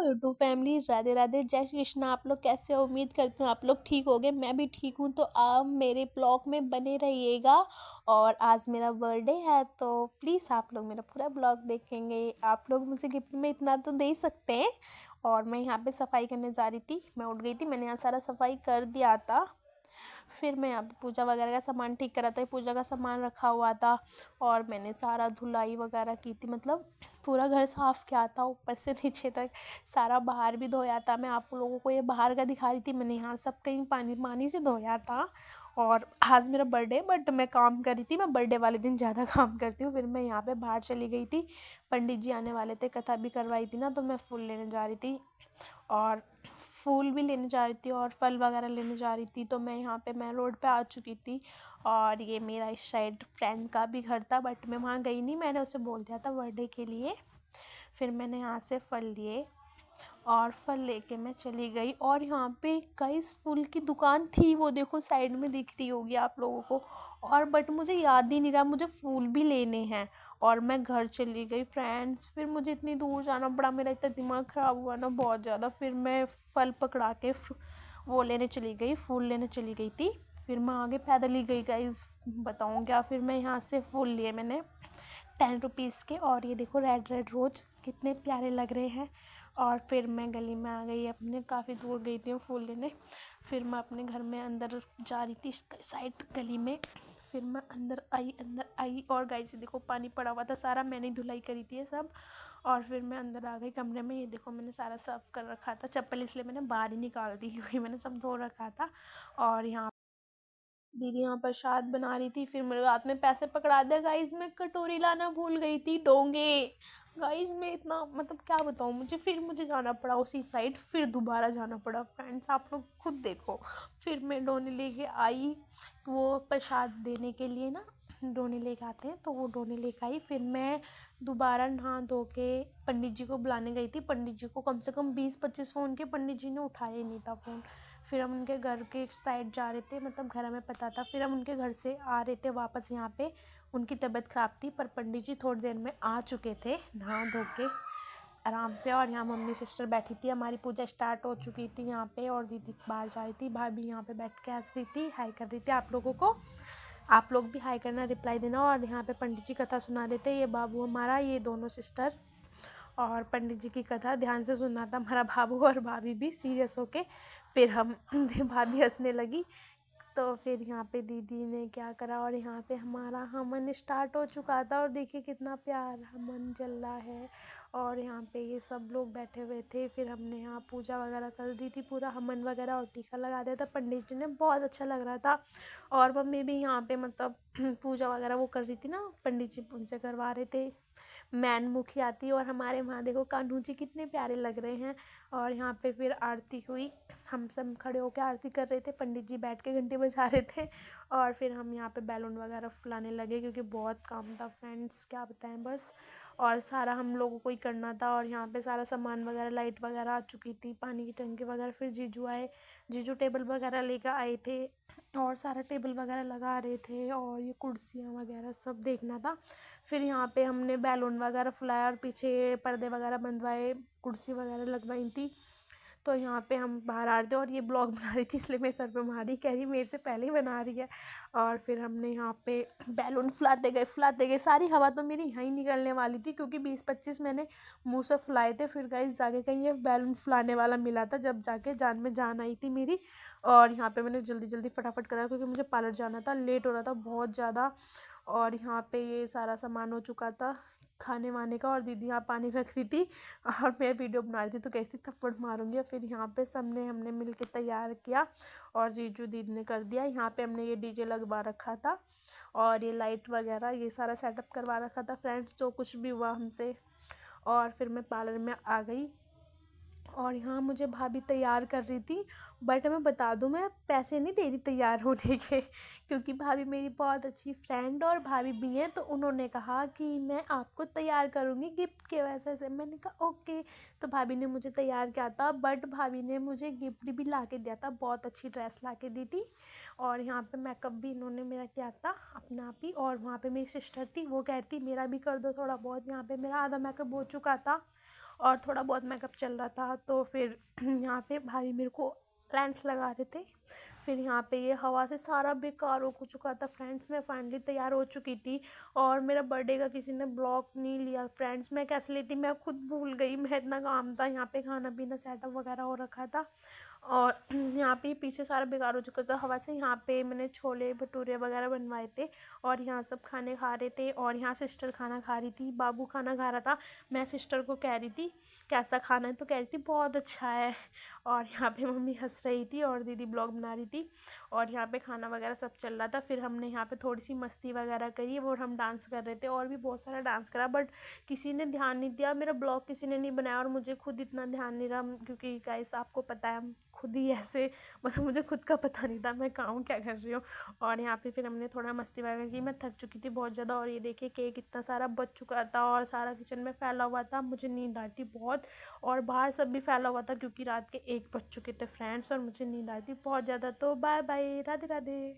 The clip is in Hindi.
यूट्यूब फैमिली, राधे राधे, जय श्री कृष्ण। आप लोग कैसे हो? उम्मीद करती हूँ आप लोग ठीक होगे। मैं भी ठीक हूँ। तो आप मेरे ब्लॉग में बने रहिएगा। और आज मेरा बर्थडे है तो प्लीज़ आप लोग मेरा पूरा ब्लॉग देखेंगे। आप लोग मुझे गिफ्ट में इतना तो दे ही सकते हैं। और मैं यहाँ पे सफाई करने जा रही थी, मैं उठ गई थी, मैंने यहाँ सारा सफाई कर दिया था। फिर मैं यहाँ पे पूजा वगैरह का सामान ठीक करा था, पूजा का सामान रखा हुआ था। और मैंने सारा धुलाई वगैरह की थी, मतलब पूरा घर साफ़ किया था ऊपर से नीचे तक। सारा बाहर भी धोया था। मैं आप लोगों को ये बाहर का दिखा रही थी, मैंने यहाँ सब कहीं पानी पानी से धोया था। और आज मेरा बर्थडे, बट मैं काम कर रही थी, मैं बर्थडे वाले दिन ज़्यादा काम करती हूँ। फिर मैं यहाँ पे बाहर चली गई थी, पंडित जी आने वाले थे, कथा भी करवाई थी ना, तो मैं फूल लेने जा रही थी। और फूल भी लेने जा रही थी और फल वगैरह लेने जा रही थी। तो मैं यहाँ पे मैं रोड पे आ चुकी थी। और ये मेरा इस साइड फ्रेंड का भी घर था, बट मैं वहाँ गई नहीं, मैंने उसे बोल दिया था बर्थडे के लिए। फिर मैंने यहाँ से फल लिए और फल लेके मैं चली गई। और यहाँ पे गाइस फूल की दुकान थी, वो देखो साइड में दिख रही होगी आप लोगों को। और बट मुझे याद ही नहीं रहा मुझे फूल भी लेने हैं। और मैं घर चली गई फ्रेंड्स। फिर मुझे इतनी दूर जाना पड़ा, मेरा इतना दिमाग ख़राब हुआ ना बहुत ज़्यादा। फिर मैं फल पकड़ा के वो लेने चली गई, फूल लेने चली गई थी। फिर मैं आगे पैदल ही गई गाइस, बताऊँ क्या। फिर मैं यहाँ से फूल लिए मैंने 10 रुपीज़ के। और ये देखो रेड रेड रोज़ कितने प्यारे लग रहे हैं। और फिर मैं गली में आ गई अपने, काफ़ी दूर गई थी फूल लेने। फिर मैं अपने घर में अंदर जा रही थी साइड गली में। फिर मैं अंदर आई और गाइस से देखो पानी पड़ा हुआ था सारा, मैंने धुलाई करी थी ये सब। और फिर मैं अंदर आ गई कमरे में, ये देखो मैंने सारा साफ़ कर रखा था, चप्पल इसलिए मैंने बाहर ही निकाल दी क्योंकि मैंने सब धो रखा था। और यहाँ दीदी यहाँ प्रसाद बना रही थी। फिर मेरे हाथ में पैसे पकड़ा दिया गाइस, मैं कटोरी लाना भूल गई थी, डोंगे। गाइस मैं इतना मतलब क्या बताऊँ, मुझे जाना पड़ा उसी साइड, फिर दोबारा जाना पड़ा फ्रेंड्स, आप लोग खुद देखो। फिर मैं डोने लेके आई, वो प्रसाद देने के लिए ना डोने लेके आते हैं, तो वो डोने लेके आई। फिर मैं दोबारा नहा धो के पंडित जी को बुलाने गई थी। पंडित जी को कम से कम 20-25 फ़ोन के, पंडित जी ने उठाया ही नहीं था फ़ोन। फिर हम उनके घर के एक साइड जा रहे थे, मतलब घर हमें पता था। फिर हम उनके घर से आ रहे थे वापस यहाँ पे, उनकी तबीयत ख़राब थी, पर पंडित जी थोड़ी देर में आ चुके थे नहा धो के आराम से। और यहाँ मम्मी सिस्टर बैठी थी, हमारी पूजा स्टार्ट हो चुकी थी यहाँ पे। और दीदी बाहर जा रही थी, भाभी यहाँ पे बैठ के हंस रही थी, हाई कर रही थी आप लोगों को। आप लोग भी हाई करना, रिप्लाई देना। और यहाँ पे पंडित जी कथा सुना रहे थे, ये बाबू हमारा, ये दोनों सिस्टर। और पंडित जी की कथा ध्यान से सुनना था हमारा बाबू और भाभी भी सीरियस होके। फिर हम भाभी हंसने लगी। तो फिर यहाँ पे दीदी ने क्या करा, और यहाँ पे हमारा हवन स्टार्ट हो चुका था। और देखिए कितना प्यार हवन जल रहा है। और यहाँ पे ये सब लोग बैठे हुए थे। फिर हमने यहाँ पूजा वगैरह कर दी थी, पूरा हवन वगैरह और टीका लगा दिया था पंडित जी ने, बहुत अच्छा लग रहा था। और मम्मी भी यहाँ पे मतलब पूजा वगैरह वो कर रही थी ना, पंडित जी उनसे करवा रहे थे। मैन मुखिया थी। और हमारे वहाँ देखो कान्हू जी कितने प्यारे लग रहे हैं। और यहाँ पे फिर आरती हुई, हम सब खड़े होकर आरती कर रहे थे, पंडित जी बैठ के घंटे बजा रहे थे। और फिर हम यहाँ पे बैलून वगैरह फुलाने लगे, क्योंकि बहुत काम था फ्रेंड्स, क्या बताएं बस। और सारा हम लोगों को ही करना था। और यहाँ पे सारा सामान वगैरह, लाइट वगैरह आ चुकी थी, पानी की टंकी वगैरह। फिर जीजू आए, जीजू टेबल वगैरह लेकर आए थे और सारा टेबल वगैरह लगा रहे थे। और ये कुर्सियाँ वगैरह सब देखना था। फिर यहाँ पे हमने बैलून वगैरह फुलाया और पीछे पर्दे वगैरह बंधवाए, कुर्सी वगैरह लगवाई थी। तो यहाँ पे हम बाहर आ रहे थे और ये ब्लॉग बना रही थी, इसलिए मेरे सर पे मारी, कह रही मेरे से पहले ही बना रही है। और फिर हमने यहाँ पे बैलून फुलाते गए, सारी हवा तो मेरी यहाँ ही निकलने वाली थी, क्योंकि 20-25 मैंने मुंह से फुलाए थे। फिर गाइस जाके कहीं ये बैलून फुलाने वाला मिला था, जब जाके जान में जान आई थी मेरी। और यहाँ पे मैंने जल्दी जल्दी फटाफट करा, क्योंकि मुझे पार्लर जाना था, लेट हो रहा था बहुत ज़्यादा। और यहाँ पे ये सारा सामान हो चुका था खाने वाने का। और दीदी यहाँ पानी रख रही थी और मैं वीडियो बना रही थी, तो कहती थप्पड़ मारूंगी। फिर यहाँ पे सबने हमने मिल के तैयार किया और जीजू दीदी ने कर दिया। यहाँ पे हमने ये डीजे लगवा रखा था और ये लाइट वगैरह ये सारा सेटअप करवा रखा था फ्रेंड्स, जो कुछ भी हुआ हमसे। और फिर मैं पार्लर में आ गई और यहाँ मुझे भाभी तैयार कर रही थी। बट मैं बता दूँ, मैं पैसे नहीं दे रही तैयार होने के, क्योंकि भाभी मेरी बहुत अच्छी फ्रेंड और भाभी भी हैं, तो उन्होंने कहा कि मैं आपको तैयार करूँगी गिफ्ट के वजह से। मैंने कहा ओके। तो भाभी ने मुझे तैयार किया था, बट भाभी ने मुझे गिफ्ट भी ला के दिया था, बहुत अच्छी ड्रेस ला के दी थी। और यहाँ पे मेकअप भी इन्होंने मेरा किया था अपने आप ही। और वहाँ पे मेरी सिस्टर थी, वो कहती मेरा भी कर दो थोड़ा बहुत। यहाँ पे मेरा आधा मेकअप हो चुका था। और थोड़ा बहुत मेकअप चल रहा था। तो फिर यहाँ पे भाई मेरे को लेंस लगा रहे थे। फिर यहाँ पे ये हवा से सारा बेकार हो चुका था फ्रेंड्स। मैं फाइनली तैयार हो चुकी थी और मेरा बर्थडे का किसी ने ब्लॉग नहीं लिया फ्रेंड्स। मैं कैसे लेती, मैं खुद भूल गई, मैं इतना काम था। यहाँ पे खाना पीना सेटअप वगैरह हो रखा था और यहाँ पे पीछे सारा बेकार हो चुका था हवा से। यहाँ पे मैंने छोले भटूरे वगैरह बनवाए थे और यहाँ सब खाने खा रहे थे और यहाँ सिस्टर खाना खा रही थी, बाबू खाना खा रहा था। मैं सिस्टर को कह रही थी कैसा खाना है, तो कह रही थी बहुत अच्छा है। और यहाँ पे मम्मी हंस रही थी और दीदी ब्लॉग बना रही थी और यहाँ पे खाना वगैरह सब चल रहा था। फिर हमने यहाँ पे थोड़ी सी मस्ती वगैरह करी और हम डांस कर रहे थे और भी बहुत सारा डांस करा, बट किसी ने ध्यान नहीं दिया। मेरा ब्लॉग किसी ने नहीं बनाया और मुझे खुद इतना ध्यान नहीं रहा, क्योंकि गाइस आपको पता है खुद ही ऐसे, मतलब मुझे खुद का पता नहीं था मैं काम क्या कर रही हूँ। और यहाँ पे फिर हमने थोड़ा मस्ती वगैरह की। मैं थक चुकी थी बहुत ज़्यादा और ये देखिए केक इतना सारा बच चुका था और सारा किचन में फैला हुआ था। मुझे नींद आई थी बहुत और बाहर सब भी फैला हुआ था क्योंकि रात के 1 बज चुके थे फ्रेंड्स और मुझे नींद आई थी बहुत ज़्यादा। तो बाय बाय, राधे राधे।